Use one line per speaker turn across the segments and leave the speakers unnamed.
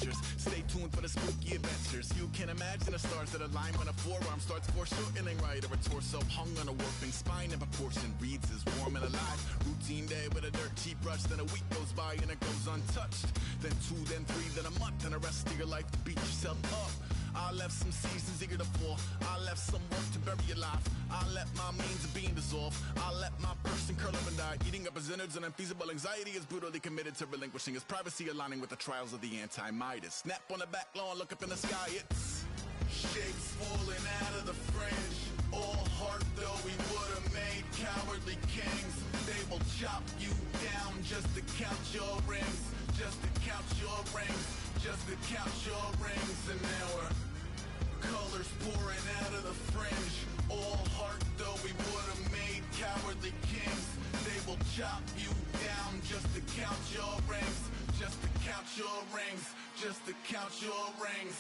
pictures. Stay tuned for the spooky adventures. You can imagine the stars that align when a forearm starts foreshortening right, or a torso hung on a warping spine in proportion reads as warm and alive. Routine day with a dirt cheap brush, then a week goes by and it goes untouched. Then 2, then 3, then a month, and the rest of your life to beat yourself up. I left some seasons eager to fall. I left some work to bury alive. I let my means of being dissolve. I let my person curl up and die, eating up his innards. And unfeasible anxiety is brutally committed to relinquishing his privacy, aligning with the trials of the anti-Midas. Snap on the back lawn, look up in the sky. It's shapes falling out of the fringe. All heart though we would have made cowardly kings. They will chop you down just to count your rings. Just to count your rings. Just to count your rings. And now we're colors pouring out of the fringe. All heart though we would have made cowardly kings. They will chop you down just to count your rings. Just to count your rings. Just to count your rings.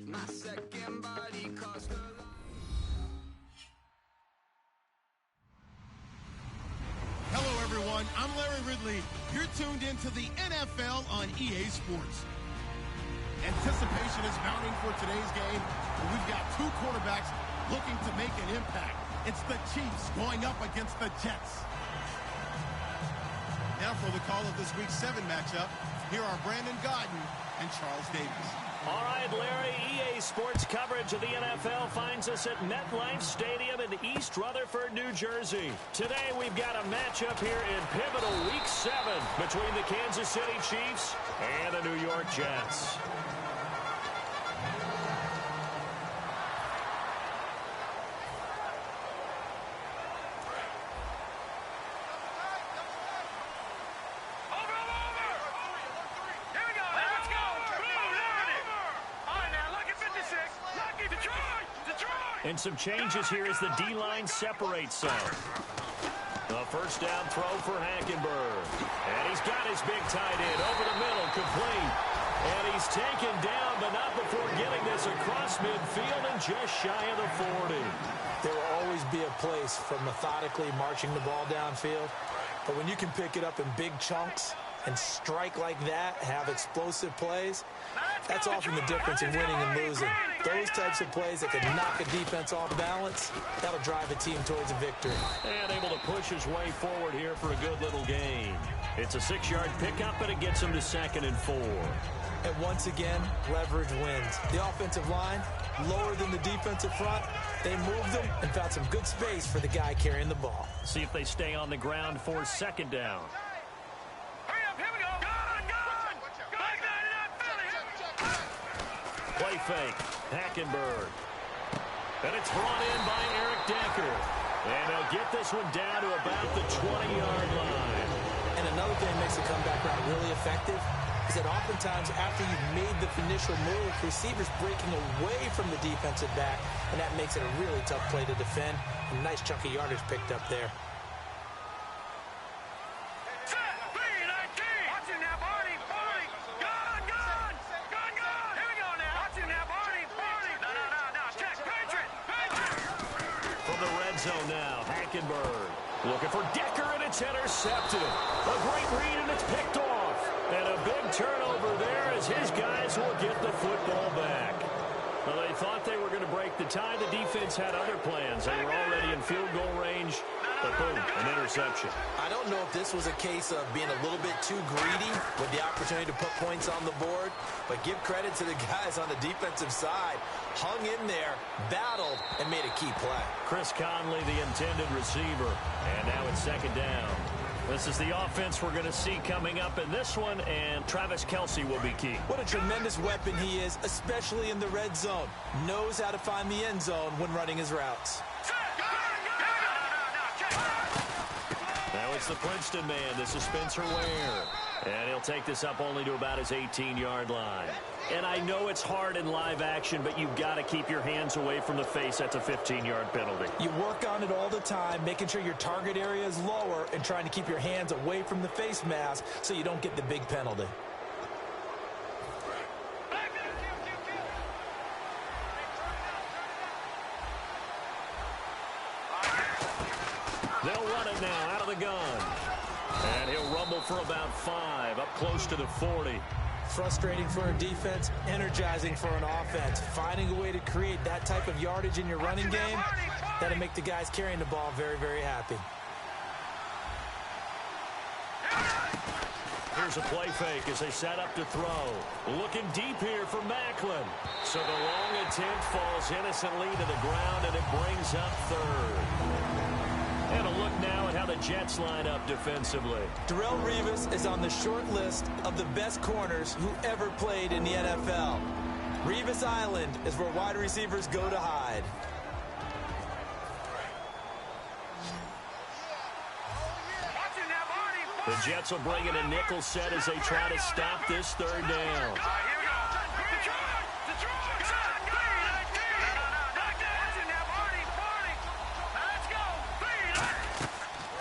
My second body cost a lot.
Hello, everyone. I'm Larry Ridley. You're tuned into the NFL on EA Sports. Anticipation is mounting for today's game, and we've got two quarterbacks looking to make an impact. It's the Chiefs going up against the Jets. Now for the call of this Week 7 matchup, here are Brandon Godden and Charles Davis.
All right, Larry, EA Sports coverage of the NFL finds us at MetLife Stadium in East Rutherford, New Jersey. Today, we've got a matchup here in pivotal Week 7 between the Kansas City Chiefs and the New York Jets. And some changes here as the D-line separates some. A first down throw for Hackenberg. And he's got his big tight end over the middle, complete. And he's taken down, but not before getting this across midfield and just shy of the 40.
There will always be a place for methodically marching the ball downfield. But when you can pick it up in big chunks and strike like that, have explosive plays, that's often the difference in winning and losing. Those types of plays that can knock a defense off balance, that'll drive a team towards a victory.
And able to push his way forward here for a good little gain. It's a 6-yard pickup, but it gets him to 2nd and 4.
And once again, leverage wins. The offensive line, lower than the defensive front, they moved them and found some good space for the guy carrying the ball.
See if they stay on the ground for 2nd down. Play fake, Hackenberg. And it's brought in by Eric Decker. And they'll get this one down to about the 20-yard line.
And another thing that makes the comeback route really effective is that oftentimes after you've made the initial move, receivers breaking away from the defensive back, and that makes it a really tough play to defend. A nice chunk of yardage picked up there.
Zone now, Hackenberg looking for Decker, and it's intercepted. A great read, and it's picked off. And a big turnover there as his guys will get the football back. Well, they thought they were going to break the tie. The defense had other plans. They were already in field goal range, but boom, an interception.
I don't know if this was a case of being a little bit too greedy with the opportunity to put points on the board, but give credit to the guys on the defensive side. Hung in there, battled, and made a key play.
Chris Conley, the intended receiver, and now it's 2nd down. This is the offense we're going to see coming up in this one, and Travis Kelce will be key.
What a tremendous weapon he is, especially in the red zone. Knows how to find the end zone when running his routes.
Now it's the Princeton man. This is Spencer Ware. And he'll take this up only to about his 18-yard line. And I know it's hard in live action, but you've got to keep your hands away from the face. That's a 15-yard penalty.
You work on it all the time, making sure your target area is lower and trying to keep your hands away from the face mask so you don't get the big penalty.
They'll run it now out of the gun. And he'll rumble for about 5, up close to the 40.
Frustrating for a defense, energizing for an offense. Finding a way to create that type of yardage in your running game, that'll make the guys carrying the ball very, very happy.
Here's a play fake as they set up to throw. Looking deep here for Macklin. So the long attempt falls innocently to the ground, and it brings up 3rd. And a look now at how the Jets line up defensively.
Darrelle Revis is on the short list of the best corners who ever played in the NFL. Revis Island is where wide receivers go to hide.
The Jets will bring in a nickel set as they try to stop this 3rd down.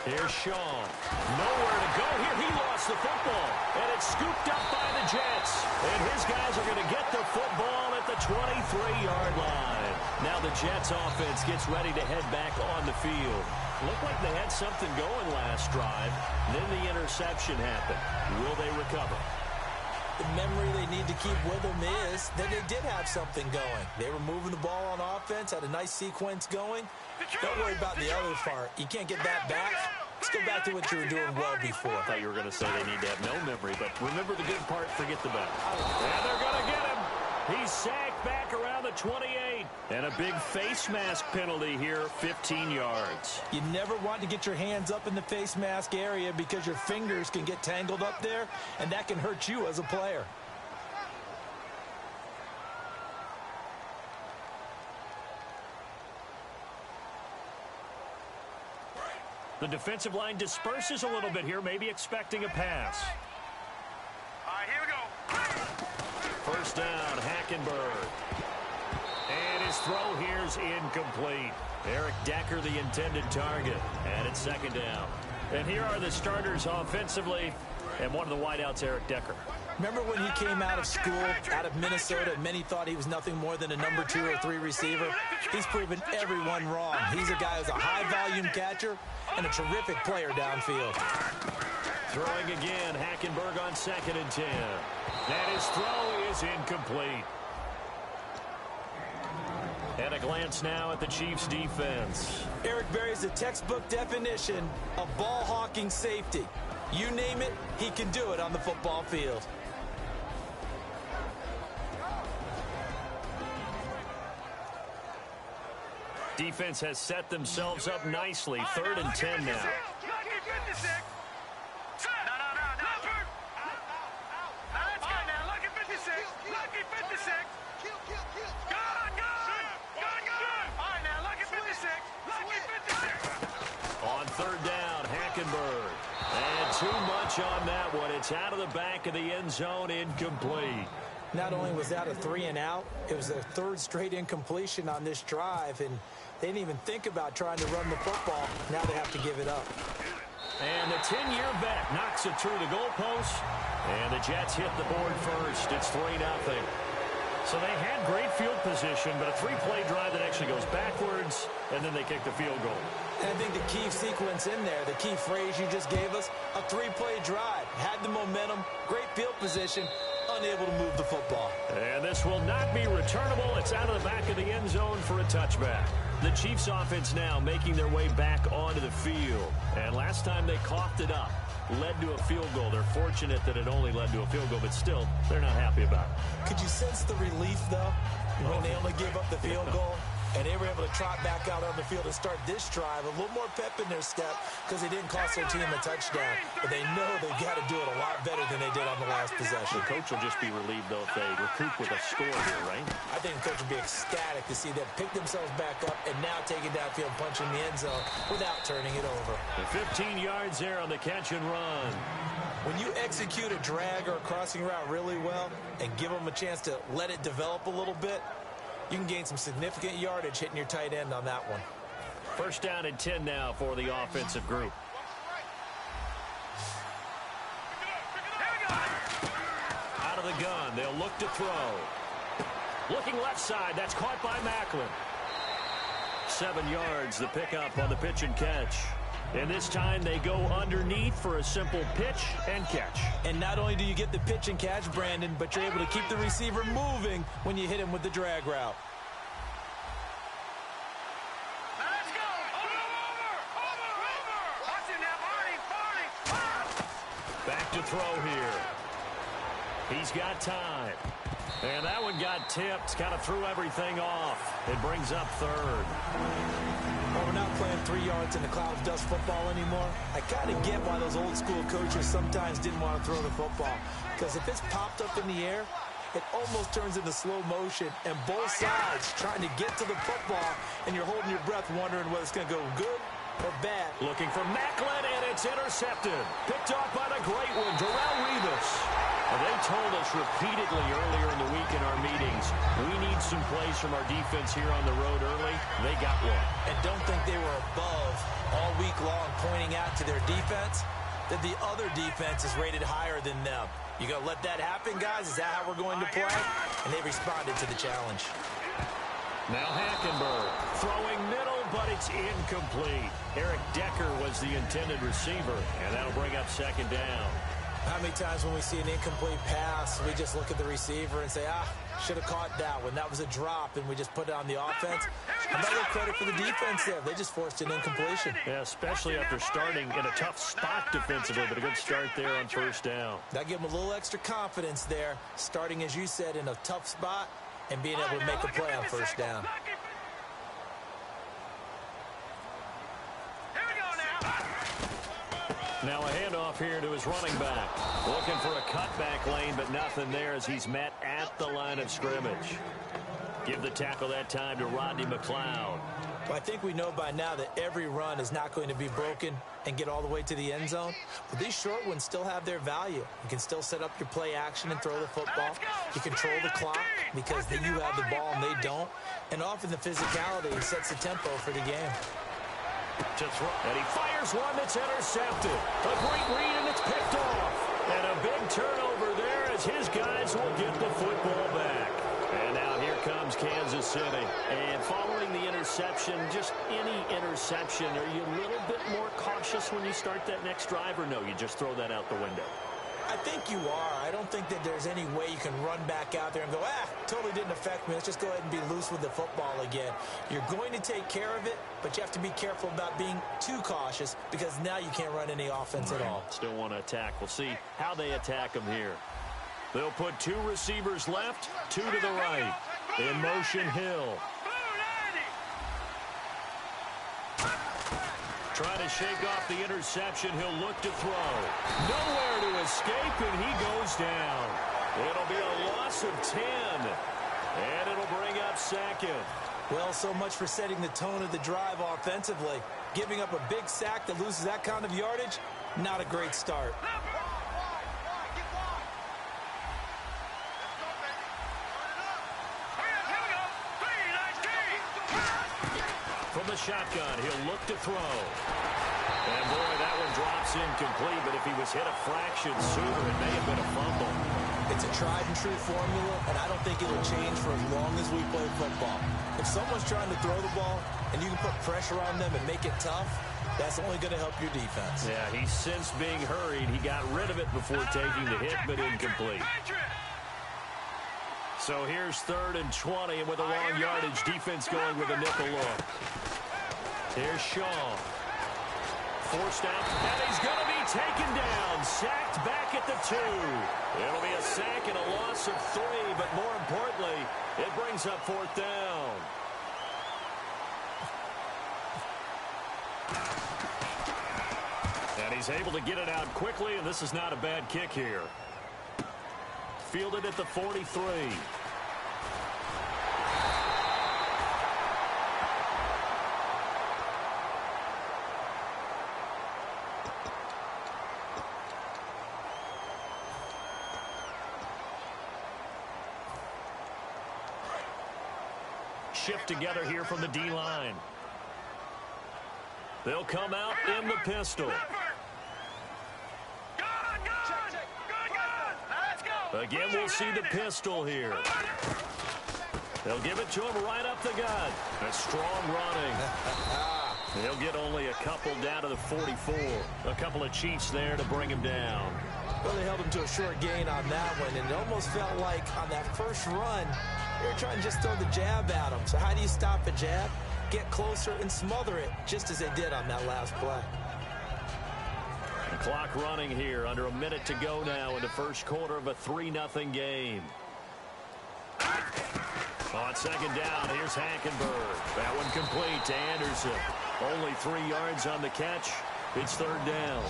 Here's Shaw. Nowhere to go here. He lost the football. And it's scooped up by the Jets. And his guys are going to get the football at the 23-yard line. Now the Jets offense gets ready to head back on the field. Looked like they had something going last drive. Then the interception happened. Will they recover?
The memory they need to keep with them is that they did have something going. They were moving the ball on offense, had a nice sequence going. Don't worry about the other part. You can't get that back. Let's go back to what you were doing well before.
I thought you were going to say they need to have no memory, but remember the good part, forget the bad. And they're going to get him. He's sacked back around the 28. And a big face mask penalty here, 15 yards.
You never want to get your hands up in the face mask area because your fingers can get tangled up there, and that can hurt you as a player.
The defensive line disperses a little bit here, maybe expecting a pass.
All right, here we go.
First down, Hackenberg. And his throw here's incomplete. Eric Decker, the intended target. And it's 2nd down. And here are the starters offensively. And one of the wideouts, Eric Decker.
Remember when he came out of school, out of Minnesota, and many thought he was nothing more than a number 2 or 3 receiver? He's proven everyone wrong. He's a guy who's a high-volume catcher and a terrific player downfield.
Throwing again, Hackenberg on 2nd and 10. And his throw is incomplete. And a glance now at the Chiefs' defense.
Eric Berry is a textbook definition of ball-hawking safety. You name it, he can do it on the football field.
Defense has set themselves up nicely. 3rd and 10 now. On 3rd down, Hackenberg. And too much on that one. It's out of the back of the end zone, incomplete.
Not only was that a 3-and-out, it was their 3rd straight incompletion on this drive, and they didn't even think about trying to run the football. Now they have to give it up.
And the 10-year vet knocks it through the goalpost, and the Jets hit the board first. It's 3-0. So they had great field position, but a 3-play drive that actually goes backwards, and then they kick the field goal.
And I think the key sequence in there, the key phrase you just gave us, a 3-play drive. Had the momentum, great field position, unable to move the football.
And this will not be returnable. It's out of the back of the end zone for a touchback. The Chiefs offense now making their way back onto the field. And last time they coughed it up, led to a field goal. They're fortunate that it only led to a field goal, but still, they're not happy about it.
Could you sense the relief, though, when they only gave up the field goal? And they were able to trot back out on the field and start this drive. A little more pep in their step because they didn't cost their team a touchdown. But they know they've got to do it a lot better than they did on the last possession.
The coach will just be relieved, though, if they recoup with a score here, right?
I think the coach will be ecstatic to see them pick themselves back up and now take it downfield, punching the end zone without turning it over.
The 15 yards there on the catch and run.
When you execute a drag or a crossing route really well and give them a chance to let it develop a little bit, you can gain some significant yardage hitting your tight end on that one.
First down and 10 now for the offensive group. Out of the gun, they'll look to throw. Looking left side, that's caught by Macklin. 7 yards, the pickup on the pitch and catch. And this time they go underneath for a simple pitch and catch.
And not only do you get the pitch and catch, Brandon, but you're able to keep the receiver moving when you hit him with the drag route.
Let's go. Over. Watch it now, Barney.
Back to throw here. He's got time. And that one got tipped, kind of threw everything off. It brings up third.
Well, we're not playing 3 yards in the cloud of dust football anymore. I kind of get why those old school coaches sometimes didn't want to throw the football. Because if it's popped up in the air, it almost turns into slow motion. And both sides trying to get to the football, and you're holding your breath wondering whether it's going to go good or bad.
Looking for Macklin, and it's intercepted. Picked off by the great one, Darrelle Revis. They told us repeatedly earlier in the week in our meetings, we need some plays from our defense here on the road early. They got one.
And don't think they were above all week long pointing out to their defense that the other defense is rated higher than them. You going to let that happen, guys? Is that how we're going to play? And they responded to the challenge.
Now Hackenberg throwing middle, but it's incomplete. Eric Decker was the intended receiver, and that'll bring up second down.
How many times when we see an incomplete pass, we just look at the receiver and say, should have caught that one. That was a drop, and we just put it on the offense. Another credit for the defense there. They just forced an incompletion.
Yeah, especially after starting in a tough spot defensively, but a good start there on first down.
That gave them a little extra confidence there, starting, as you said, in a tough spot and being able to make a play on first down.
Now a handoff here to his running back. Looking for a cutback lane, but nothing there as he's met at the line of scrimmage. Give the tackle that time to Rodney McLeod.
Well, I think we know by now that every run is not going to be broken and get all the way to the end zone. But these short ones still have their value. You can still set up your play action and throw the football. You control the clock because then you have the ball and they don't. And often the physicality sets the tempo for the game.
To throw, and he fires one that's intercepted. A great read, and it's picked off. And a big turnover there as his guys will get the football back. And now here comes Kansas City. And following the interception, just any interception, are you a little bit more cautious when you start that next drive, or no, you just throw that out the window?
I think you are. I don't think that there's any way you can run back out there and go, totally didn't affect me. Let's just go ahead and be loose with the football again. You're going to take care of it, but you have to be careful about being too cautious because now you can't run any offense at all.
Still want to attack. We'll see how they attack them here. They'll put two receivers left, two to the right. In motion, Hill. Trying to shake off the interception. He'll look to throw. Nowhere to escape, and he goes down. It'll be a loss of 10, and it'll bring up second.
Well, so much for setting the tone of the drive offensively. Giving up a big sack that loses that kind of yardage, not a great start.
From the shotgun, he'll look to throw. And boy, that one drops incomplete, but if he was hit a fraction sooner, it may have been a fumble.
It's a tried and true formula, and I don't think it'll change for as long as we play football. If someone's trying to throw the ball and you can put pressure on them and make it tough, that's only going to help your defense.
Yeah, he's since being hurried. He got rid of it before taking the hit, but incomplete. So here's 3rd and 20, and with a long yardage, defense going with a nickel look. Here's Shaw. Forced out, and he's going to be taken down. Sacked back at the 2. It'll be a sack and a loss of 3, but more importantly, it brings up 4th down. And he's able to get it out quickly, and this is not a bad kick here. Fielded at the 43. Shift together here from the D-line. They'll come out in the pistol. Again, we'll see the pistol here. They'll give it to him right up the gut. A strong running. He'll get only a couple down to the 44. A couple of cheats there to bring him down.
Well, they held him to a short gain on that one, and it almost felt like on that first run, they were trying to just throw the jab at him. So how do you stop a jab? Get closer and smother it, just as they did on that last play.
The clock running here, under a minute to go now in the first quarter of a 3-0 game. On second down, here's Hackenberg. That one complete to Anderson. Only 3 yards on the catch. It's third down.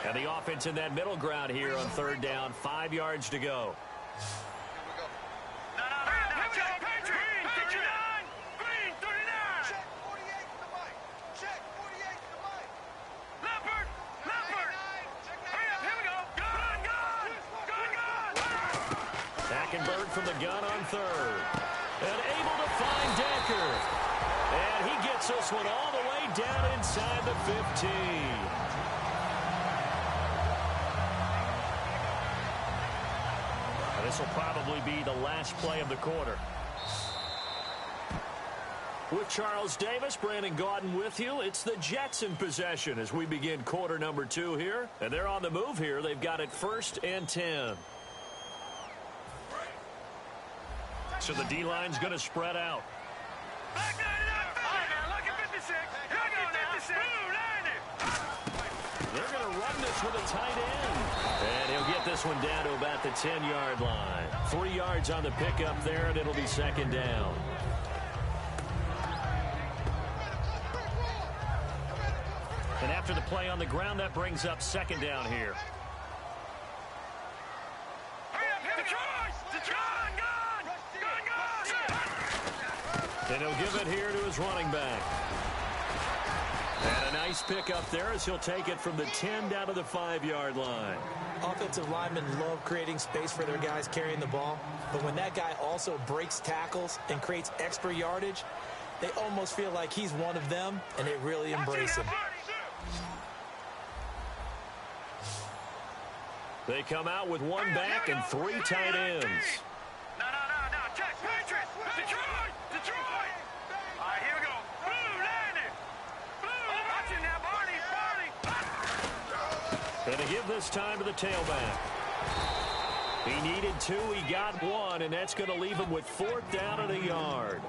And the offense in that middle ground here on third down. 5 yards to go. Hackenberg from the gun on third. And able to find Decker. And he gets this one all the way down inside the 15. And this will probably be the last play of the quarter. With Charles Davis, Brandon Gaudin with you. It's the Jets in possession as we begin quarter number 2 here. And they're on the move here. They've got it 1st and 10. So the D-line's going to spread out. They're going to run this with a tight end. And he'll get this one down to about the 10-yard line. 3 yards on the pickup there, and it'll be second down. And after the play on the ground, that brings up second down here. And he'll give it here to his running back. And a nice pickup there as he'll take it from the 10 down to the 5-yard line.
Offensive linemen love creating space for their guys carrying the ball. But when that guy also breaks tackles and creates extra yardage, they almost feel like he's one of them, and they really embrace him.
They come out with 1 back and 3 tight ends.
Check. Patriots. Detroit. All right, here we go. Blue, landing. Blue, watching now, Barney.
And to give this time to the tailback. He needed 2. He got 1, and that's going to leave him with 4th down and a yard.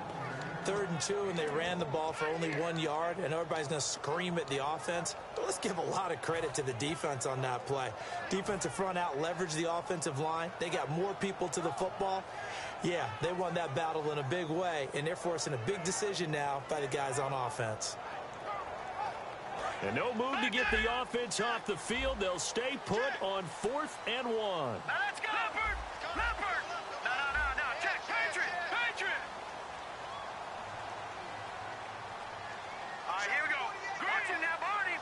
3rd and 2, and they ran the ball for only 1 yard, and everybody's going to scream at the offense. But let's give a lot of credit to the defense on that play. Defensive front out leveraged the offensive line. They got more people to the football. Yeah, they won that battle in a big way, and they're forcing a big decision now by the guys on offense.
And no move to get the offense off the field. They'll stay put on 4th and 1.
Now let's go. Leopard. No. Check. Patriot. All right, here we go. Watching now, Barney.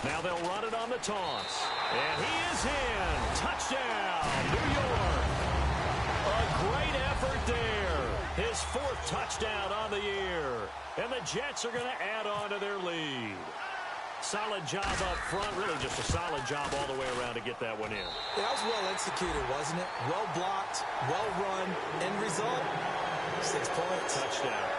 Now they'll run it on the toss. And he is in. Touchdown, New York. A great effort there. His 4th touchdown on the year. And the Jets are going to add on to their lead. Solid job up front. Really just a solid job all the way around to get that one in.
Yeah, that was well executed, wasn't it? Well blocked, well run. End result, 6 points.
Touchdown.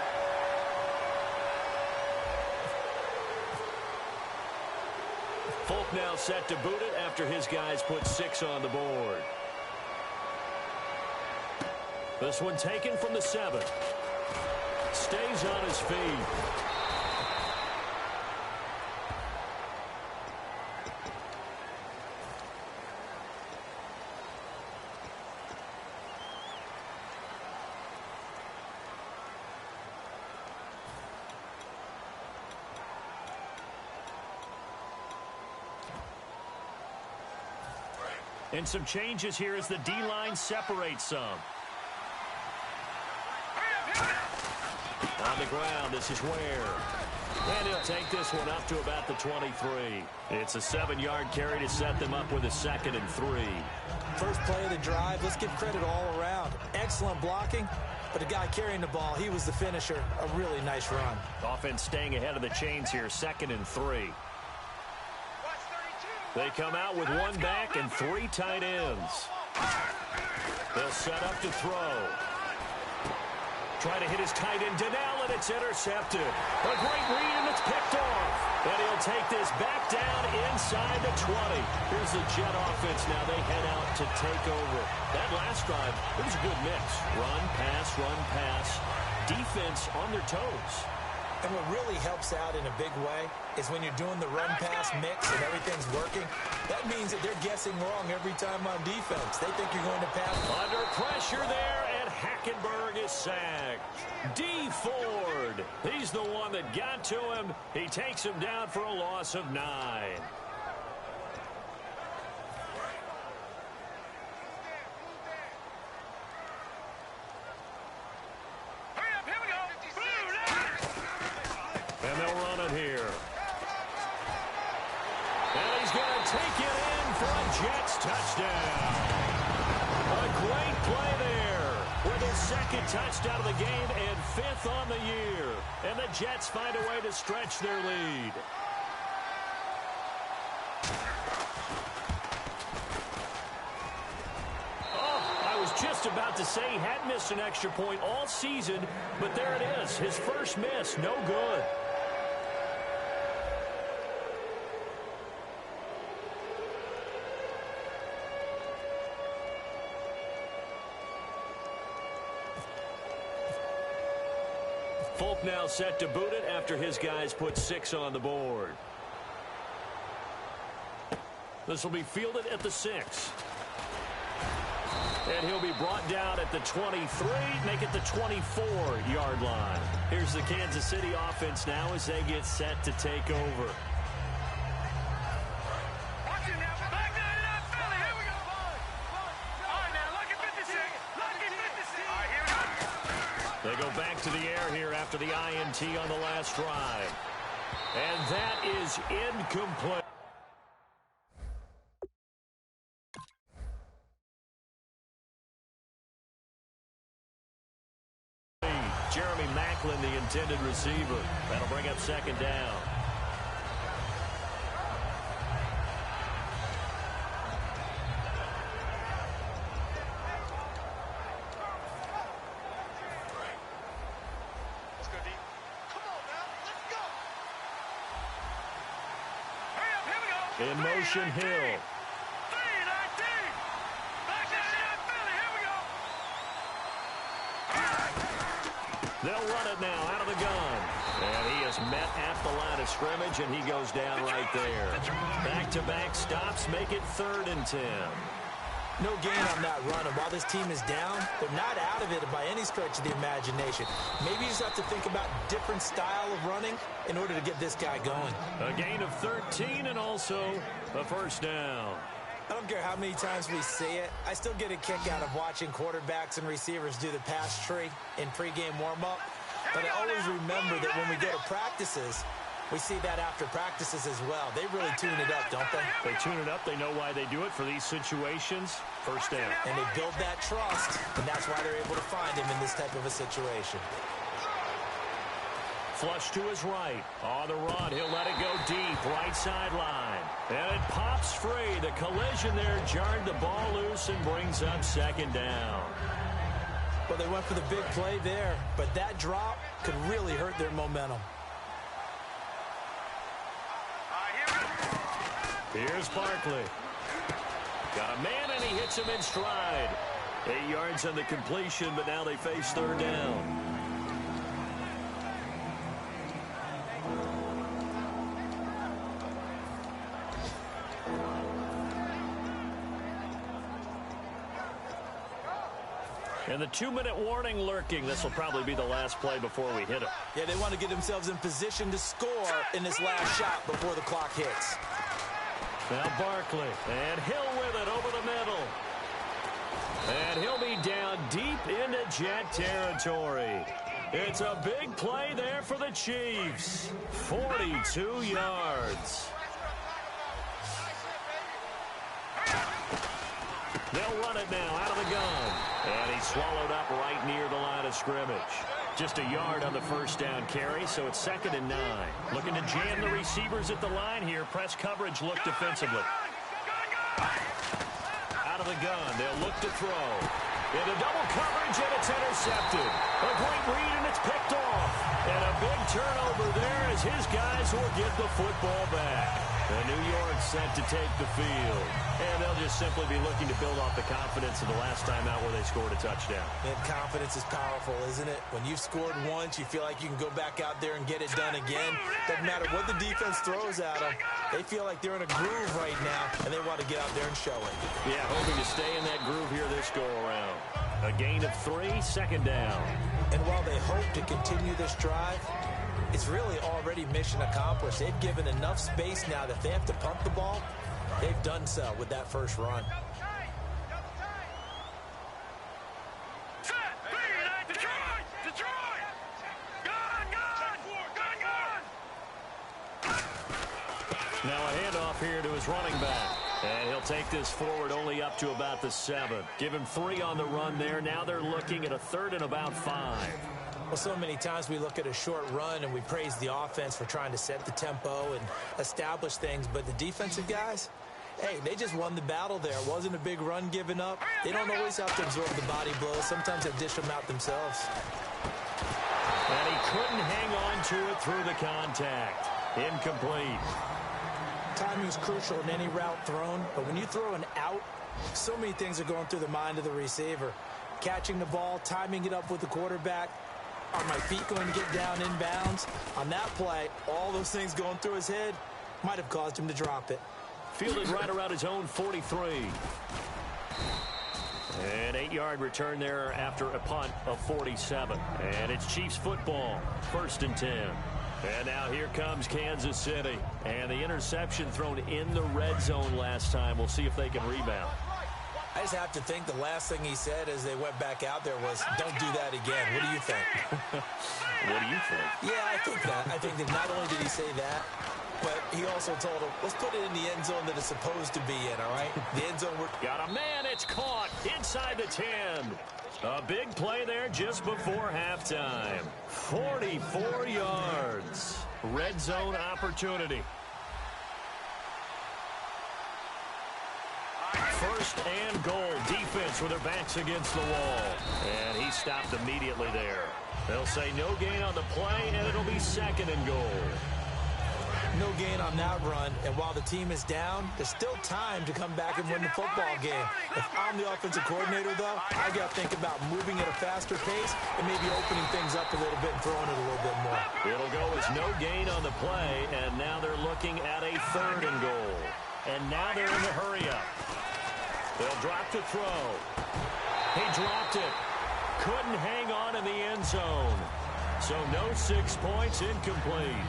Folk now set to boot it after his guys put 6 on the board. This one taken from the 7. Stays on his feet. And some changes here as the D-line separates some. On the ground, this is Ware. And he'll take this one up to about the 23. It's a 7-yard carry to set them up with a 2nd and 3.
First play of the drive, let's give credit all around. Excellent blocking, but the guy carrying the ball, he was the finisher. A really nice run.
Offense staying ahead of the chains here, 2nd and 3. They come out with one back and 3 tight ends. They'll set up to throw. Trying to hit his tight end, Donnell, and it's intercepted. A great read, and it's picked off. And he'll take this back down inside the 20. Here's the Jet offense now. They head out to take over. That last drive, it was a good mix. Run, pass, defense on their toes.
And what really helps out in a big way is when you're doing the run-pass mix and everything's working, that means that they're guessing wrong every time on defense. They think you're going to pass.
Under pressure there, and Hackenberg is sacked. D. Ford, he's the one that got to him. He takes him down for a loss of 9. And they'll run it here. And he's going to take it in for a Jets touchdown. A great play there with his 2nd touchdown of the game and 5th on the year. And the Jets find a way to stretch their lead. I was just about to say he hadn't missed an extra point all season, but there it is. His first miss, no good. Folk now set to boot it after his guys put 6 on the board. This will be fielded at the 6. And he'll be brought down at the 23, make it the 24-yard line. Here's the Kansas City offense now as they get set to take over. They go back to the air here after the INT on the last drive. And that is incomplete. Jeremy Macklin, the intended receiver. That'll bring up 2nd down. In motion, Hill. They'll run it now out of the gun. And he is met at the line of scrimmage, and he goes down right there. Back-to-back stops make it 3rd and 10.
No gain on that run, and while this team is down, they're not out of it by any stretch of the imagination. Maybe you just have to think about different style of running in order to get this guy going.
A gain of 13 and also a 1st down.
I don't care how many times we see it. I still get a kick out of watching quarterbacks and receivers do the pass tree in pregame warm-up. But I always remember that when we go to practices, we see that after practices as well. They really tune it up, don't they?
They tune it up. They know why they do it for these situations. 1st down.
And they build that trust, and that's why they're able to find him in this type of a situation.
Flush to his right. On the run, he'll let it go deep. Right sideline. And it pops free. The collision there jarred the ball loose and brings up 2nd down.
Well, they went for the big play there, but that drop could really hurt their momentum.
Here's Barkley. Got a man, and he hits him in stride. 8 yards on the completion, but now they face 3rd down. And the 2-minute warning lurking. This will probably be the last play before we hit it.
Yeah, they want to get themselves in position to score in this last shot before the clock hits.
Now Barkley, and Hill with it over the middle. And he'll be down deep into Jet territory. It's a big play there for the Chiefs. 42 yards. They'll run it now out of the gun. And he's swallowed up right near the line of scrimmage. Just a yard on the 1st down carry, so it's 2nd and 9. Looking to jam the receivers at the line here. Press coverage look defensively. of the gun. They'll look to throw. Into double coverage, and it's intercepted. A great read, and it's picked off. And a big turnover there as his guys will get the football back. And New York set to take the field. And they'll just simply be looking to build off the confidence of the last time out where they scored a touchdown.
And confidence is powerful, isn't it? When you've scored once, you feel like you can go back out there and get it done again. Doesn't matter what the defense throws at them. They feel like they're in a groove right now, and they want to get out there and show it.
Yeah, hoping to stay in that groove here this go-around. A gain of 3, second down.
And while they hope to continue this drive, it's really already mission accomplished. They've given enough space now that if they have to pump the ball, they've done so with that first run.
Now a handoff here to his running back. And he'll take this forward only up to about the 7. Give him 3 on the run there. Now they're looking at a 3rd and about 5.
Well, so many times we look at a short run and we praise the offense for trying to set the tempo and establish things. But the defensive guys, hey, they just won the battle there. It wasn't a big run given up. They don't always have to absorb the body blows. Sometimes they dish them out themselves.
And he couldn't hang on to it through the contact. Incomplete.
Timing is crucial in any route thrown, but when you throw an out, so many things are going through the mind of the receiver. Catching the ball, timing it up with the quarterback. Are my feet going to get down inbounds? On that play, all those things going through his head might have caused him to drop it.
Fielded right around his own 43. An 8-yard return there after a punt of 47. And it's Chiefs football, 1st and 10. And now here comes Kansas City. And the interception thrown in the red zone last time. We'll see if they can rebound.
I just have to think the last thing he said as they went back out there was, don't do that again. What do you think?
What do you think?
Yeah, I think that. I think that not only did he say that, but he also told him, let's put it in the end zone that it's supposed to be in, all right? The end zone.
Got a man. It's caught inside the 10. A big play there just before halftime. 44 yards. Red zone opportunity. 1st and goal. Defense with their backs against the wall. And he stopped immediately there. They'll say no gain on the play, and it'll be 2nd and goal.
No gain on that run, and while the team is down, there's still time to come back and win the football game. If I'm the offensive coordinator, though, I got to think about moving at a faster pace and maybe opening things up a little bit and throwing it a little bit more.
It'll go as no gain on the play, and now they're looking at a 3rd and goal. And now they're in the hurry-up. They'll drop to throw. He dropped it. Couldn't hang on in the end zone. So no 6 points, incomplete.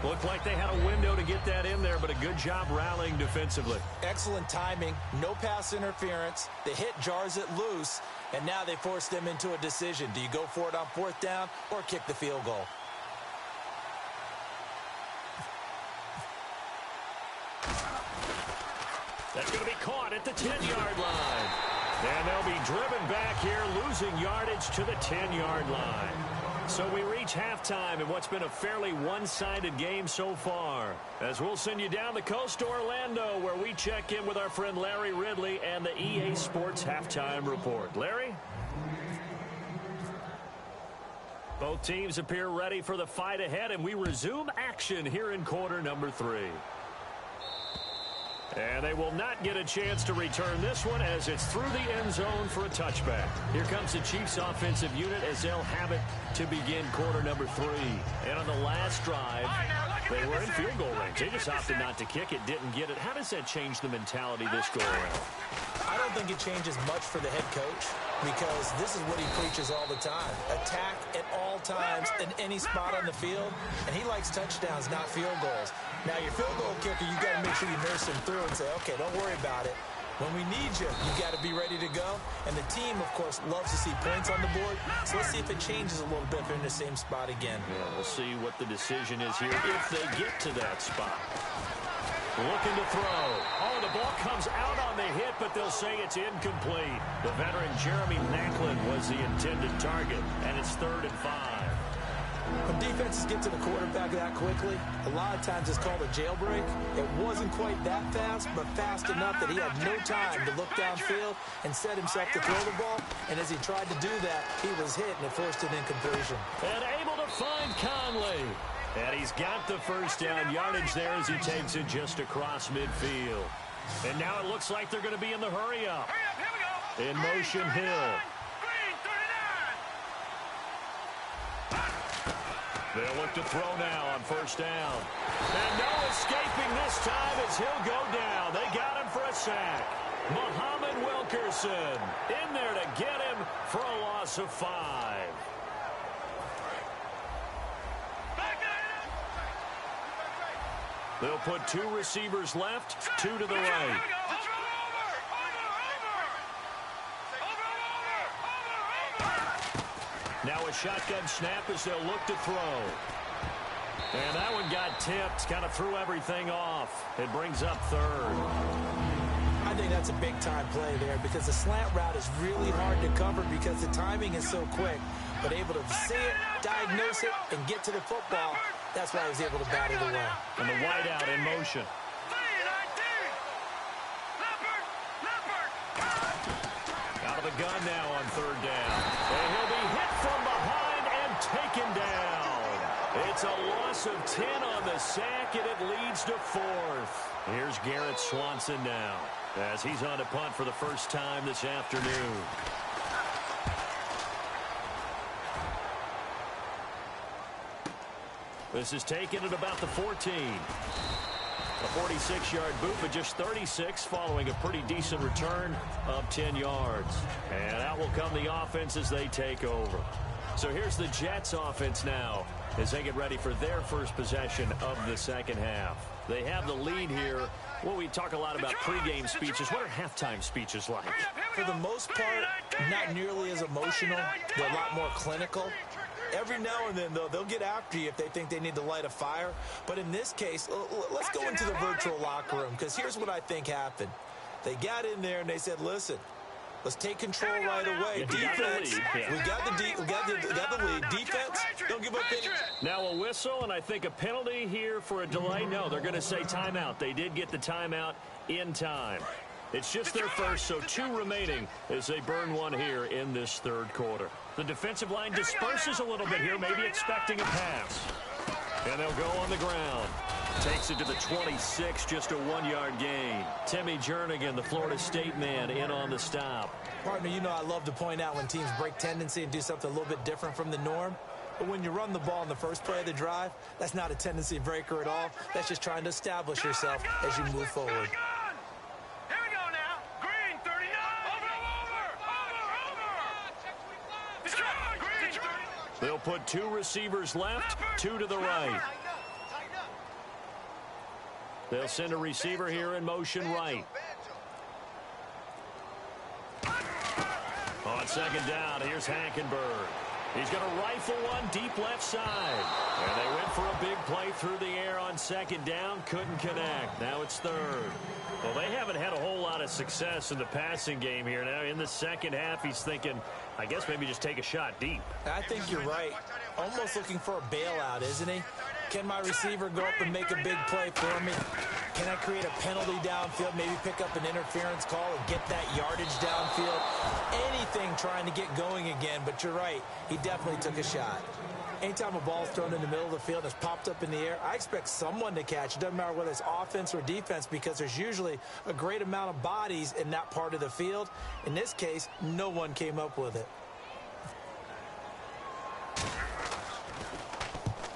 Looked like they had a window to get that in there, but a good job rallying defensively.
Excellent timing, no pass interference. The hit jars it loose, and now they force them into a decision. Do you go for it on 4th down or kick the field goal?
That's going to be caught at the 10-yard line. And they'll be driven back here, losing yardage to the 10-yard line. So we reach halftime in what's been a fairly one-sided game so far. As we'll send you down the coast to Orlando, where we check in with our friend Larry Ridley and the EA Sports Halftime Report. Larry? Both teams appear ready for the fight ahead, and we resume action here in quarter number 3. And they will not get a chance to return this one as it's through the end zone for a touchback. Here comes the Chiefs offensive unit as they'll have it to begin quarter number 3. And on the last drive, they were in field goal range. They just opted not to kick it, didn't get it. How does that change the mentality this go-around?
I don't think it changes much for the head coach because this is what he preaches all the time. Attack at all times in any spot on the field, and he likes touchdowns, not field goals. Now, your field goal kicker, you got to make sure you nurse him through and say, okay, don't worry about it. When we need you, you got to be ready to go. And the team, of course, loves to see points on the board. So let's see if it changes a little bit if they're in the same spot again.
Yeah, we'll see what the decision is here if they get to that spot. Looking to throw. Oh, the ball comes out on the hit, but they'll say it's incomplete. The veteran Jeremy Maclin was the intended target, and it's 3rd and 5.
When defenses get to the quarterback that quickly, a lot of times it's called a jailbreak. It wasn't quite that fast, but fast enough that he had no time to look downfield and set himself to throw the ball. And as he tried to do that, he was hit, and it forced an incompletion.
And able to find Conley. And he's got the first down yardage there as he takes it just across midfield. And now it looks like they're going to be in the hurry-up. In motion, Hill. They'll look to throw now on first down. And no escaping this time as he'll go down. They got him for a sack. Muhammad Wilkerson in there to get him for a loss of 5. They'll put 2 receivers left, 2 to the right. Now a shotgun snap as they'll look to throw. And that one got tipped, kind of threw everything off. It brings up 3rd.
I think that's a big-time play there because the slant route is really hard to cover because the timing is so quick. But able to see it, diagnose it, and get to the football, that's why he was able to bat it away.
And the wideout in motion. Out of the gun now on 3rd down. And he'll be hit from behind and taken down. It's a loss of 10 on the sack, and it leads to 4th. Here's Garrett Swanson now as he's on to punt for the first time this afternoon. This is taken at about the 14. A 46-yard boot, but just 36 following a pretty decent return of 10 yards. And out will come the offense as they take over. So here's the Jets offense now as they get ready for their first possession of the second half. They have the lead here. Well, we talk a lot about pregame speeches. What are halftime speeches like?
For the most part, not nearly as emotional. They're a lot more clinical. Every now and then, though, they'll get after you if they think they need to light a fire. But in this case, let's go into the virtual locker room, because here's what I think happened. They got in there and they said, listen, let's take control right away. Defense, we got the lead. Defense, don't give up any.
Now a whistle, and I think a penalty here for a delay. No, they're going to say timeout. They did get the timeout in time. It's just their first, so 2 remaining as they burn one here in this 3rd quarter. The defensive line disperses a little bit here, maybe expecting a pass. And they'll go on the ground. Takes it to the 26, just a 1-yard gain. Timmy Jernigan, the Florida State man, in on the stop.
Partner, you know I love to point out when teams break tendency and do something a little bit different from the norm. But when you run the ball in the first play of the drive, that's not a tendency breaker at all. That's just trying to establish yourself as you move forward.
They'll put 2 receivers left, 2 to the right. They'll send a receiver here in motion right. On 2nd down, here's Hackenberg. He's going to rifle one deep left side. And they went for a big play through the air on 2nd down. Couldn't connect. Now it's 3rd. Well, they haven't had a whole lot of success in the passing game here. Now in the second half, he's thinking, I guess maybe just take a shot deep.
I think you're right. Almost looking for a bailout, isn't he? Can my receiver go up and make a big play for me? Can I create a penalty downfield, maybe pick up an interference call and get that yardage downfield? Anything trying to get going again, but you're right. He definitely took a shot. Anytime a ball's thrown in the middle of the field and it's popped up in the air, I expect someone to catch. It doesn't matter whether it's offense or defense because there's usually a great amount of bodies in that part of the field. In this case, no one came up with it.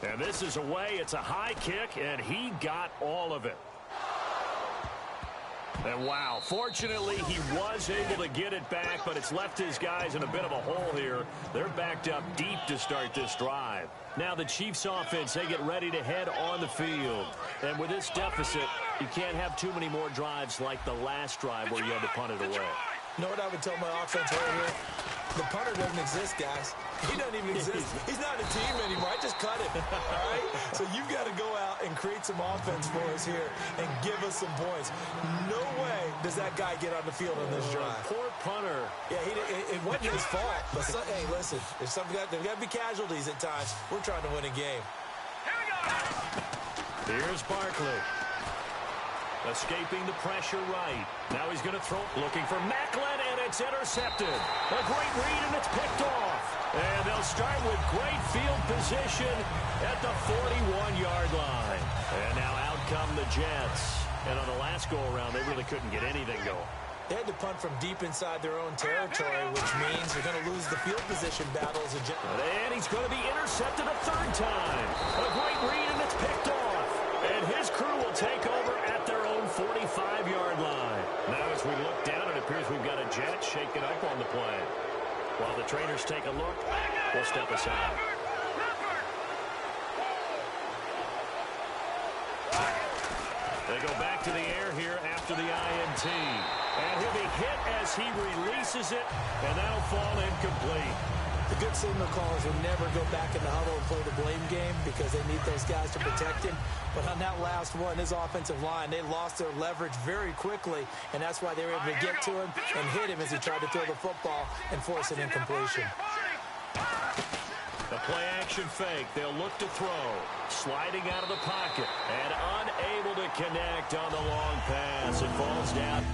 And this is away. It's a high kick, and he got all of it. And wow, fortunately, he was able to get it back, but it's left his guys in a bit of a hole here. They're backed up deep to start this drive. Now the Chiefs offense, they get ready to head on the field. And with this deficit, you can't have too many more drives like the last drive where you had to punt it away.
You know what I would tell my offense right here? The punter doesn't exist, guys. He doesn't even exist. He's not a team anymore. I just cut him, all right? So you've got to go out and create some offense for us here and give us some points. No way does that guy get on the field on this drive.
Poor punter.
Yeah, it wasn't his fault. But hey, listen, there's got to be casualties at times. We're trying to win a game.
Here we go.
Here's Barkley. Escaping the pressure right. Now he's going to throw, looking for Macklin, and it's intercepted. A great read, and it's picked off. And they'll start with great field position at the 41-yard line. And now out come the Jets. And on the last go-around, they really couldn't get anything going.
They had to punt from deep inside their own territory, which means they're going to lose the field position battle as a Jet.
And he's going to be intercepted a third time. A great read, and it's picked off. And his crew will take over at their own 45-yard line. Now as we look down, it appears we've got a Jet shaking up on the play. While the trainers take a look, we'll step aside. They go back to the air here after the INT. And he'll be hit as he releases it, and that'll fall incomplete.
The good signal callers will never go back in the huddle and play the blame game because they need those guys to protect him. But on that last one, his offensive line, they lost their leverage very quickly, and that's why they were able to get to him and hit him as he tried to throw the football and force an incompletion.
The play-action fake. They'll look to throw. Sliding out of the pocket and unable to connect on the long pass. It falls down.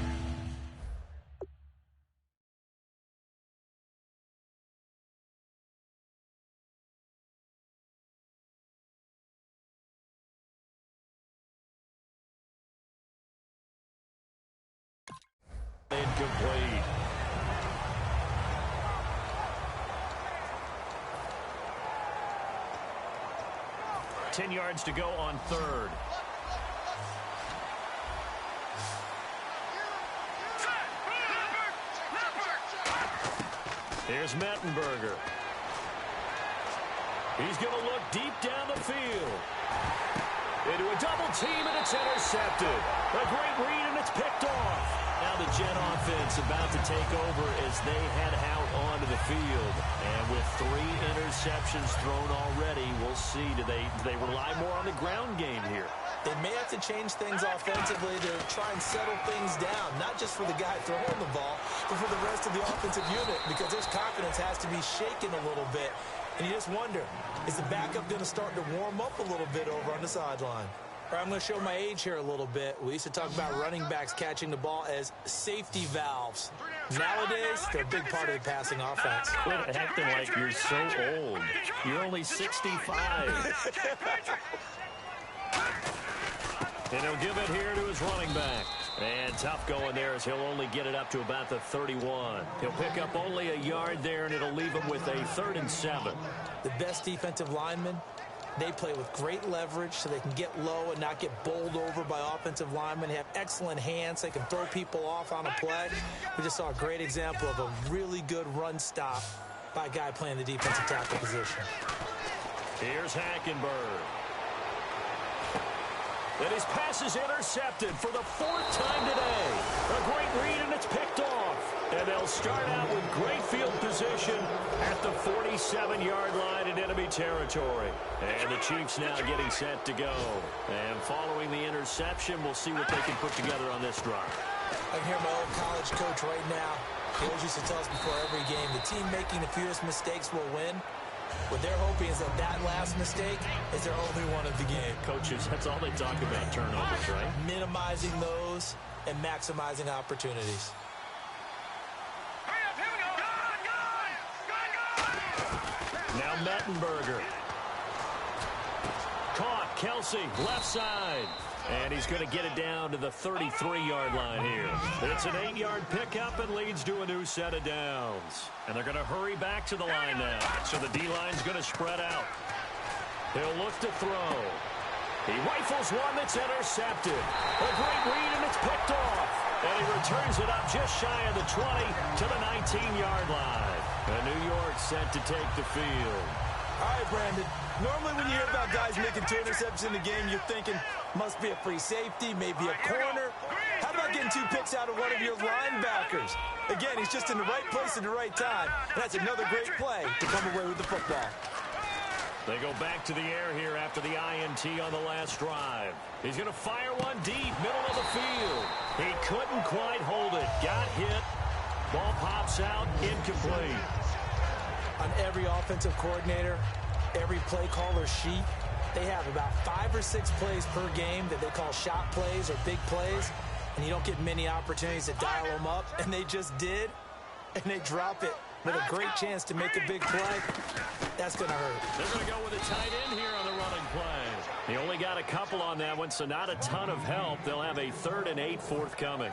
Incomplete. Ten yards to go on third. Here's Mettenberger. He's going to look deep down the field. Into a double team, and it's intercepted. A great read, and it's picked off. Now the Jet offense about to take over as they head out onto the field. And with 3 interceptions thrown already, we'll see, do they rely more on the ground game here?
They may have to change things offensively to try and settle things down, not just for the guy throwing the ball, but for the rest of the offensive unit, because his confidence has to be shaken a little bit. And you just wonder, is the backup going to start to warm up a little bit over on the sideline? All right, I'm going to show my age here a little bit. We used to talk about running backs catching the ball as safety valves. Nowadays, they're a big part of the passing offense.
Quit acting like you're so old. You're only 65. And he'll give it here to his running back. And tough going there as he'll only get it up to about the 31. He'll pick up only a yard there, and it'll leave him with a 3rd and 7.
The best defensive linemen, they play with great leverage so they can get low and not get bowled over by offensive linemen. They have excellent hands. They can throw people off on a play. We just saw a great example of a really good run stop by a guy playing the defensive tackle position.
Here's Hackenberg. And his pass is intercepted for the 4th time today. A great read, and it's picked off. And they'll start out with great field position at the 47-yard line in enemy territory. And the Chiefs now getting set to go. And following the interception, we'll see what they can put together on this drive.
I can hear my old college coach right now. He always used to tell us before every game, the team making the fewest mistakes will win. What they're hoping is that last mistake is their only one of the game.
Coaches, that's all they talk about, turnovers, right?
Minimizing those and maximizing opportunities.
Now Mettenberger. Caught. Kelsey, left side. And he's going to get it down to the 33-yard line here. It's an 8-yard pickup and leads to a new set of downs. And they're going to hurry back to the line now. So the D-line's going to spread out. He'll look to throw. He rifles one that's intercepted. A great read, and it's picked off. And he returns it up just shy of the 20 to the 19-yard line. And New York set to take the field.
All right, Brandon. Normally when you hear about guys making 2 interceptions in the game, you're thinking, must be a free safety, maybe a corner. How about getting 1-2 picks out of one of your linebackers. Again, he's just in the right place at the right time. And that's another great play to come away with the football.
They go back to the air here after the INT on the last drive. He's going to fire one deep, middle of the field. He couldn't quite hold it. Got hit. Ball pops out, incomplete.
On every offensive coordinator, every play caller sheet, they have about 5 or 6 plays per game that they call shot plays or big plays, and you don't get many opportunities to dial them up, and they just did, and they drop it with a great chance to make a big play. That's going to hurt.
They're going to go with a tight end here on the running play. He only got a couple on that one, so not a ton of help. They'll have a 3rd and 8 forthcoming.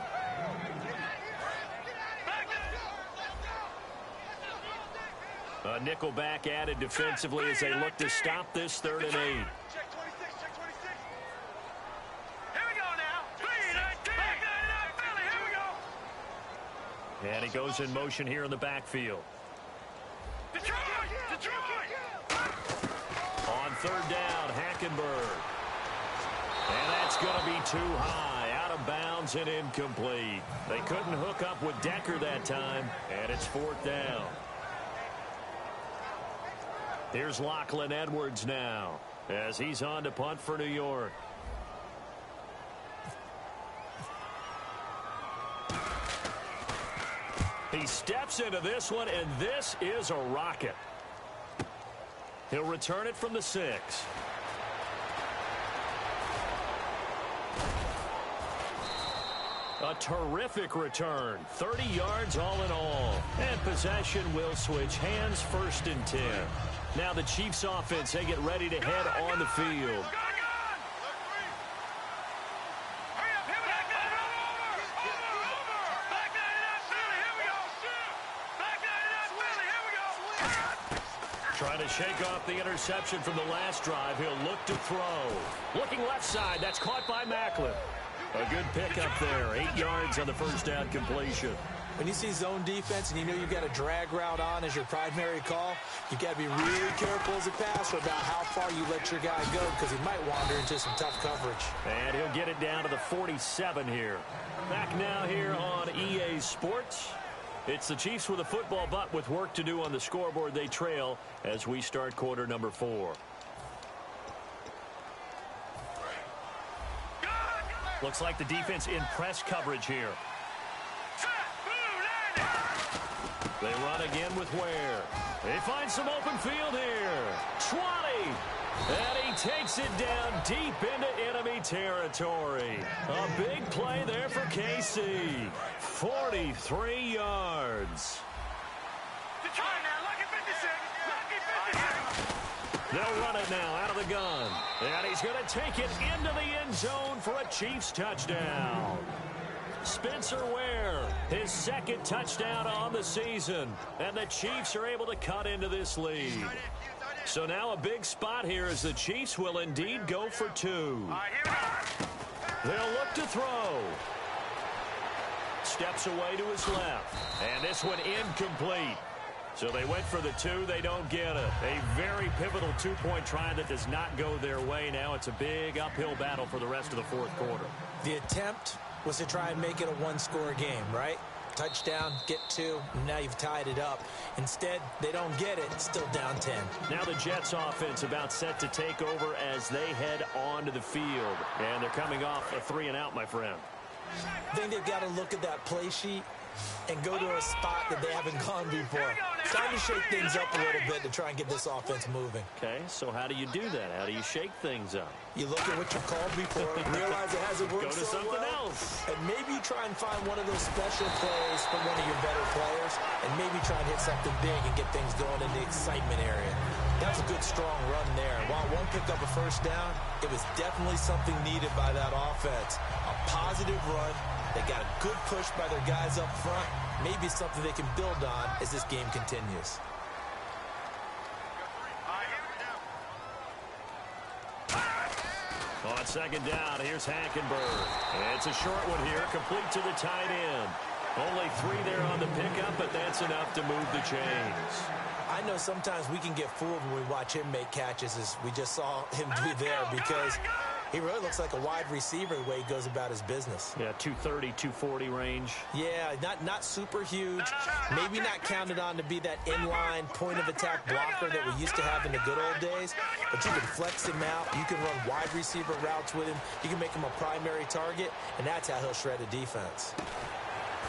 A nickelback added defensively as they look to stop this 3rd and 8.
Check 26, check 26. Here we go now. 3-19. Philly, here we go.
And he goes in motion here in the backfield.
Detroit!
On 3rd down, Hackenberg. And that's going to be too high. Out of bounds and incomplete. They couldn't hook up with Decker that time, and it's 4th down. Here's Lachlan Edwards now as he's on to punt for New York. He steps into this one, and this is a rocket. He'll return it from the 6. A terrific return. 30 yards all in all. And possession will switch hands, 1st and 10. Now the Chiefs offense, they get ready to head on the field. Trying to shake off the interception from the last drive. He'll look to throw. Looking left side. That's caught by Macklin. A good pickup there. 8 yards on the 1st down completion.
When you see zone defense and you know you've got a drag route on as your primary call, you've got to be really careful as a passer about how far you let your guy go because he might wander into some tough coverage.
And he'll get it down to the 47 here. Back now here on EA Sports. It's the Chiefs with a football, but with work to do on the scoreboard, they trail as we start quarter number 4. Looks like the defense in press coverage here. They run again with Ware. They find some open field here. 20. And he takes it down deep into enemy territory. A big play there for KC. 43 yards. They'll run it now out of the gun. And he's going to take it into the end zone for a Chiefs touchdown. Spencer Ware, his 2nd touchdown on the season. And the Chiefs are able to cut into this lead. So now a big spot here as the Chiefs will indeed go for 2. They'll look to throw. Steps away to his left. And this one incomplete. So they went for the 2. They don't get it. A very pivotal 2-point try that does not go their way. Now it's a big uphill battle for the rest of the 4th quarter.
The attempt was to try and make it a 1-score game, right? Touchdown, get 2, and now you've tied it up. Instead, they don't get it, still down 10.
Now the Jets offense about set to take over as they head onto the field. And they're coming off a 3-and-out, my friend.
I think they've got to look at that play sheet and go to a spot that they haven't gone before. Trying to shake things up a little bit to try and get this offense moving.
Okay, so how do you do that? How do you shake things up?
You look at what you called before, realize it hasn't worked
so well. Go to something else.
And maybe you try and find one of those special plays from one of your better players, and maybe try and hit something big and get things going in the excitement area. That's a good, strong run there. While it won't pick up a 1st down, it was definitely something needed by that offense. A positive run. They got a good push by their guys up front. Maybe something they can build on as this game continues.
On 2nd down, here's Hackenberg. It's a short one here, complete to the tight end. Only 3 there on the pickup, but that's enough to move the chains.
I know sometimes we can get fooled when we watch him make catches as we just saw him do there because He really looks like a wide receiver the way he goes about his business.
Yeah, 230, 240 range.
Yeah, not super huge. Maybe not counted on to be that inline point-of-attack blocker that we used to have in the good old days. But you can flex him out. You can run wide receiver routes with him. You can make him a primary target, and that's how he'll shred a defense.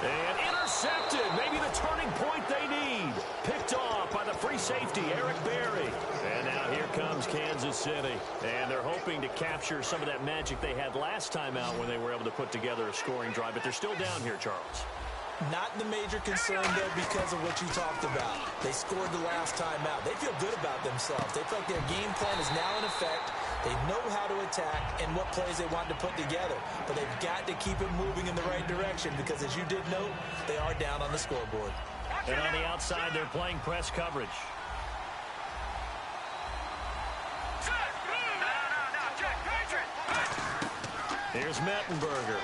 And intercepted. Maybe the turning point they need. Picked off by the free safety, Eric Berry. And now here comes Kansas City. And they're hoping to capture some of that magic they had last time out when they were able to put together a scoring drive. But they're still down here, Charles.
Not the major concern, though, because of what you talked about. They scored the last time out. They feel good about themselves. They feel like their game plan is now in effect. They know how to attack and what plays they want to put together. But they've got to keep it moving in the right direction because, as you did note, they are down on the scoreboard.
And on the outside, they're playing press coverage. Here's Mettenberger.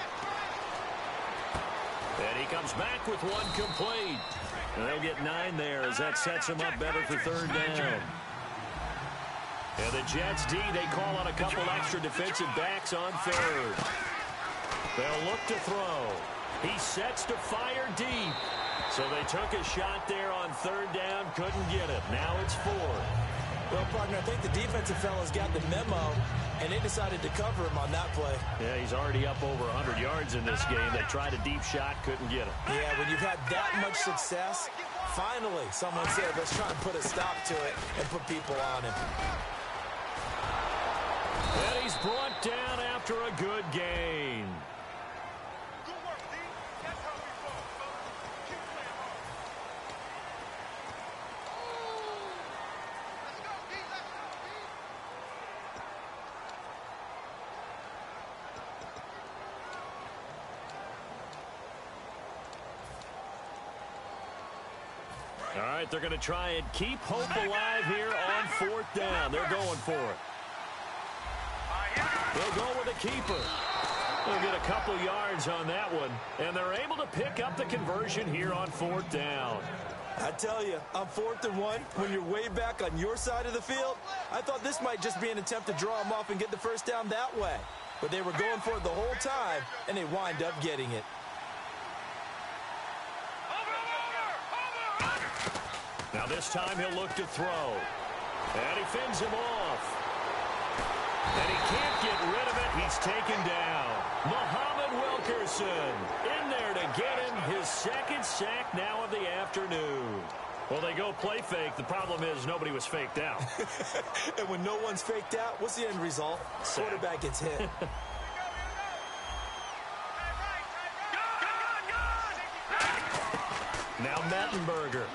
And he comes back with one complete. And they'll get 9 there as that sets him up better for third down. And the Jets D, they call on a couple extra defensive backs on third. They'll look to throw. He sets to fire deep. So they took a shot there on third down, couldn't get it. Now it's 4.
Well, partner, I think the defensive fellas got the memo, and they decided to cover him on that play.
Yeah, he's already up over 100 yards in this game. They tried a deep shot, couldn't get it.
Yeah, when you've had that much success, finally someone said, let's try and put a stop to it and put people on him.
And he's brought down after a good gain. All right, they're going to try and keep hope alive here on fourth down. They're going for it. They'll go with a keeper. They'll get a couple yards on that one, and they're able to pick up the conversion here on fourth down.
I tell you, on 4th and 1, when you're way back on your side of the field, I thought this might just be an attempt to draw them off and get the first down that way. But they were going for it the whole time, and they wind up getting it.
Now this time he'll look to throw. And he fends him off. And he can't get rid of it. He's taken down. Muhammad Wilkerson in there to get him his second sack now of the afternoon. Well, they go play fake. The problem is nobody was faked out.
And when no one's faked out, what's the end result? Quarterback gets hit.
Now Mettenberger.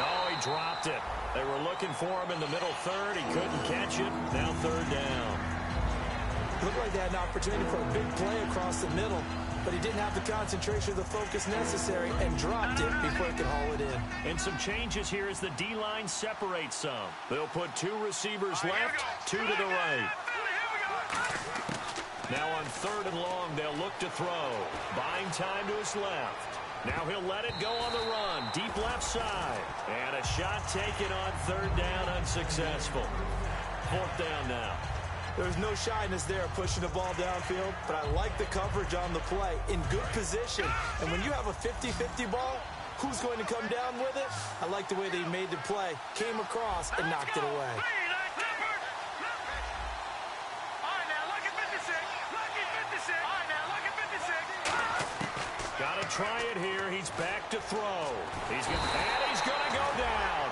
Oh, he dropped it. They were looking for him in the middle third. He couldn't catch it. Now third down.
Looked like they had an opportunity for a big play across the middle, but he didn't have the concentration or the focus necessary and dropped it before he could haul it in.
And some changes here as the D-line separates some. They'll put 2 receivers left, 2 to the right. Now on third and long, they'll look to throw. Buying time to his left. Now he'll let it go on the run. Deep left side. And a shot taken on third down, unsuccessful. Fourth down now.
There's no shyness there pushing the ball downfield, but I like the coverage on the play. In good position. And when you have a 50-50 ball, who's going to come down with it? I like the way they made the play. Came across and knocked it away.
Got to try it here. He's back to throw. He's going to go down.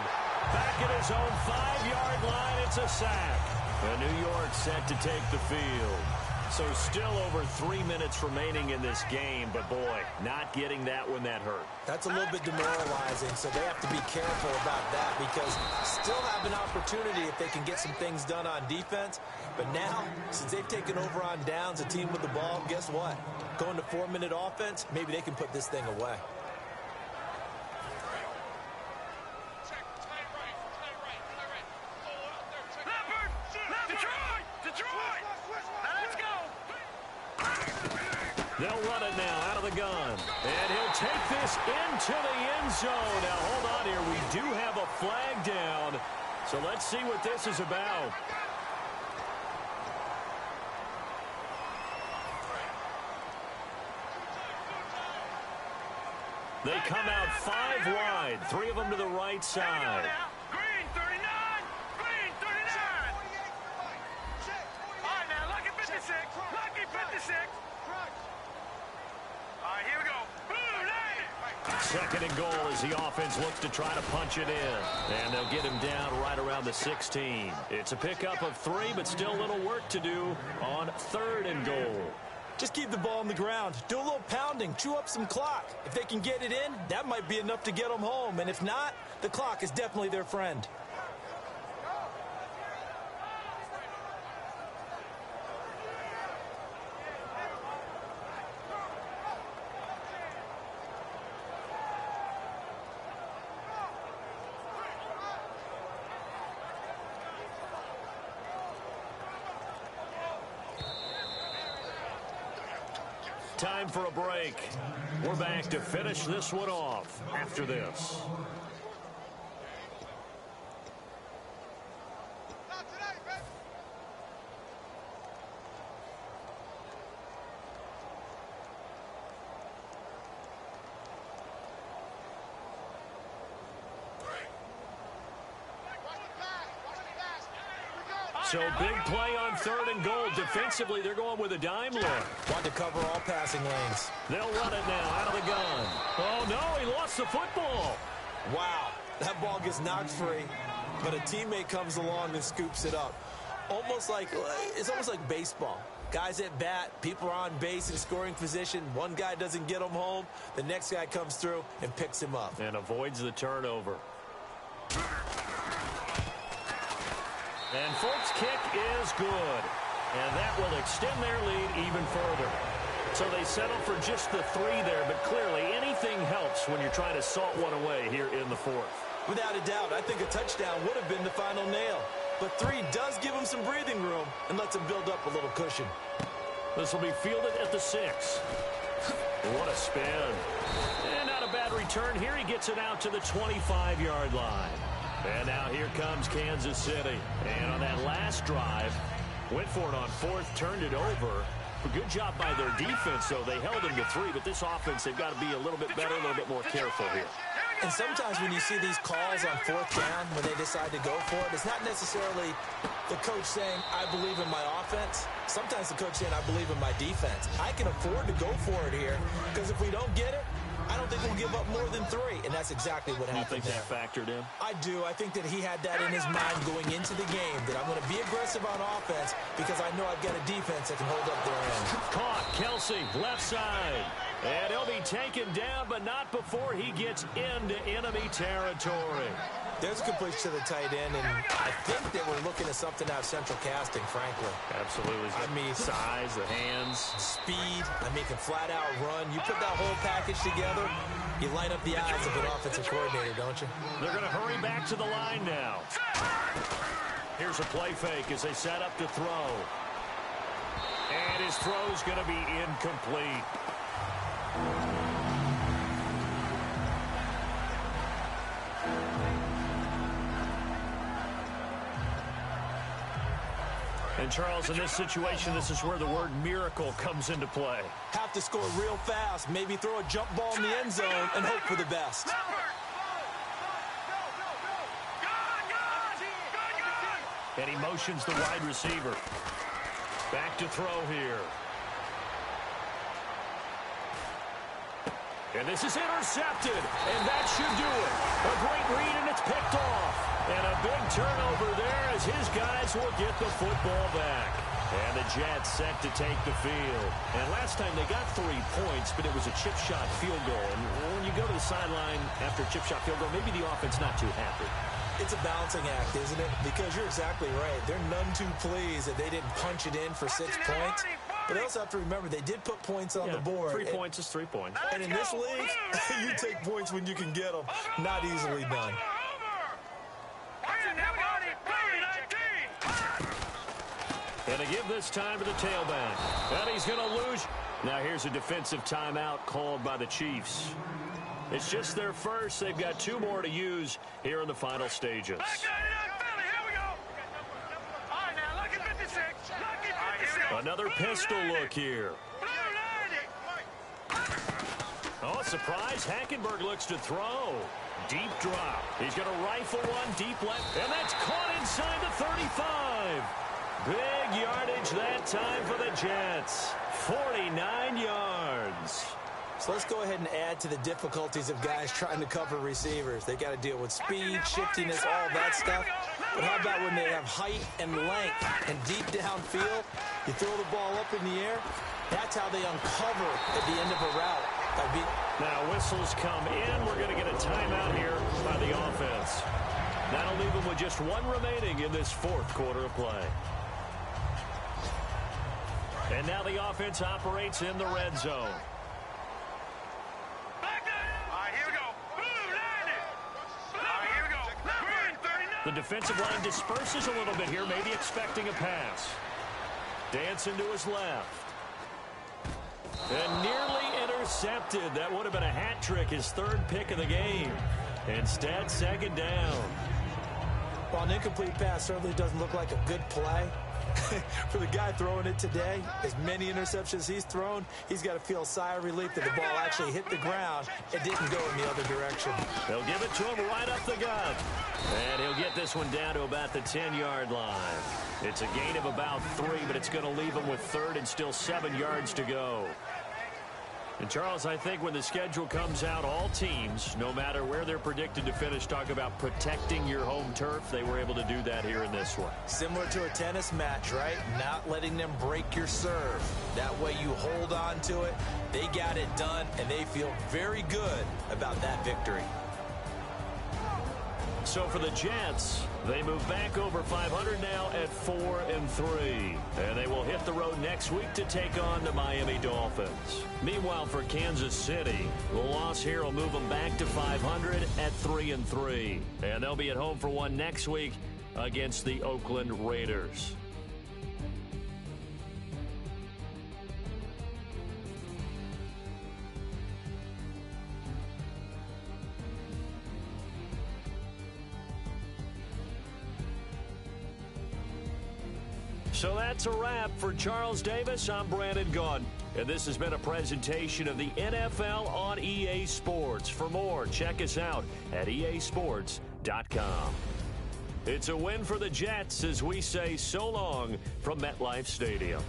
Back at his own 5-yard line. It's a sack. And New York set to take the field. So still over 3 minutes remaining in this game. But, boy, not getting that one that hurt.
That's a little bit demoralizing, so they have to be careful about that because still have an opportunity if they can get some things done on defense. But now, since they've taken over on downs, a team with the ball, guess what? Going to 4-minute offense, maybe they can put this thing away.
They'll run it now out of the gun. And he'll take this into the end zone. Now, hold on here. We do have a flag down. So let's see what this is about. They come out 5 wide, 3 of them to the right side.
Green 39. Green 39. All right, now, lucky 56. Lucky 56. All right, here we go. Blue lane.
Second and goal as the offense looks to try to punch it in. And they'll get him down right around the 16. It's a pickup of 3, but still a little work to do on 3rd and goal.
Just keep the ball on the ground. Do a little pounding. Chew up some clock. If they can get it in, that might be enough to get them home. And if not, the clock is definitely their friend.
Time for a break. We're back to finish this one off after this. So big play on 3rd and goal. Defensively, they're going with a dime look.
Want to cover all passing lanes.
They'll run it now out of the gun. Oh, no, he lost the football.
Wow, that ball gets knocked free, but a teammate comes along and scoops it up. It's almost like baseball. Guys at bat, people are on base in scoring position. One guy doesn't get him home. The next guy comes through and picks him up.
And avoids the turnover. And Folk's kick is good. And that will extend their lead even further. So they settle for just the 3 there, but clearly anything helps when you're trying to salt one away here in the 4th.
Without a doubt, I think a touchdown would have been the final nail. But 3 does give them some breathing room and lets them build up a little cushion.
This will be fielded at the 6. What a spin. And not a bad return here. He gets it out to the 25-yard line. And now here comes Kansas City. And on that last drive, went for it on 4th, turned it over. A good job by their defense, though. They held them to 3, but this offense, they've got to be a little bit better, a little bit more careful here.
And sometimes when you see these calls on 4th down, when they decide to go for it, it's not necessarily the coach saying, I believe in my offense. Sometimes the coach saying, I believe in my defense. I can afford to go for it here, because if we don't get it, I don't think we'll give up more than 3, and that's exactly what happened.
You think that factored in?
I do. I think that he had that in his mind going into the game, that I'm going to be aggressive on offense because I know I've got a defense that can hold up their end.
Caught. Kelsey, left side. And he'll be taken down, but not before he gets into enemy territory.
There's a completion to the tight end, and I think that we're looking at something out of central casting, frankly.
Absolutely.
I mean,
size, the hands.
Speed. I mean, can flat out run. You put that whole package together, you line up the eyes of an offensive coordinator, don't you?
They're going to hurry back to the line now. Here's a play fake as they set up to throw. And his throw's going to be incomplete. And, Charles, in this situation, this is where the word miracle comes into play.
Have to score real fast, maybe throw a jump ball in the end zone and hope for the best.
And he motions the wide receiver. Back to throw here. And this is intercepted, and that should do it. A great read, and it's picked off. And a big turnover there as his guys will get the football back. And the Jets set to take the field. And last time they got 3 points, but it was a chip shot field goal. And when you go to the sideline after a chip shot field goal, maybe the offense not too happy.
It's a balancing act, isn't it? Because you're exactly right. They're none too pleased that they didn't punch it in for 6 points. But they also have to remember they did put points on the board.
3 points is 3 points.
And in this league, you take points when you can get them. Not easily done.
And to give this time to the tailback. And he's going to lose. Now here's a defensive timeout called by the Chiefs. It's just their first. They've got 2 more to use here in the final stages. Another pistol look here. Oh, surprise, Hackenberg looks to throw. Deep drop. He's going to rifle one deep left, and that's caught inside the 35. Big yardage that time for the Jets. 49 yards.
So let's go ahead and add to the difficulties of guys trying to cover receivers. They got to deal with speed, shiftiness, all that stuff. But how about when they have height and length and deep downfield? You throw the ball up in the air. That's how they uncover at the end of a route.
Now whistles come in. We're going to get a timeout here by the offense. That'll leave them with just one remaining in this fourth quarter of play. And now the offense operates in the red zone. The defensive line disperses a little bit here, maybe expecting a pass. Dancing to his left. And nearly intercepted. That would have been a hat trick, his third pick of the game. Instead, second down.
Well, an incomplete pass certainly doesn't look like a good play. For the guy throwing it today, as many interceptions he's thrown, he's got to feel a sigh of relief that the ball actually hit the ground and didn't go in the other direction.
They'll give it to him right up the gut. And he'll get this one down to about the 10-yard line. It's a gain of about 3, but it's going to leave him with third and still 7 yards to go. And, Charles, I think when the schedule comes out, all teams, no matter where they're predicted to finish, talk about protecting your home turf. They were able to do that here in this one.
Similar to a tennis match, right? Not letting them break your serve. That way you hold on to it. They got it done, and they feel very good about that victory.
So for the Jets, they move back over 500 now at 4-3. And they will hit the road next week to take on the Miami Dolphins. Meanwhile, for Kansas City, the loss here will move them back to 500 at 3-3. And they'll be at home for one next week against the Oakland Raiders. So that's a wrap. For Charles Davis, I'm Brandon Gaudin. And this has been a presentation of the NFL on EA Sports. For more, check us out at easports.com. It's a win for the Jets as we say so long from MetLife Stadium.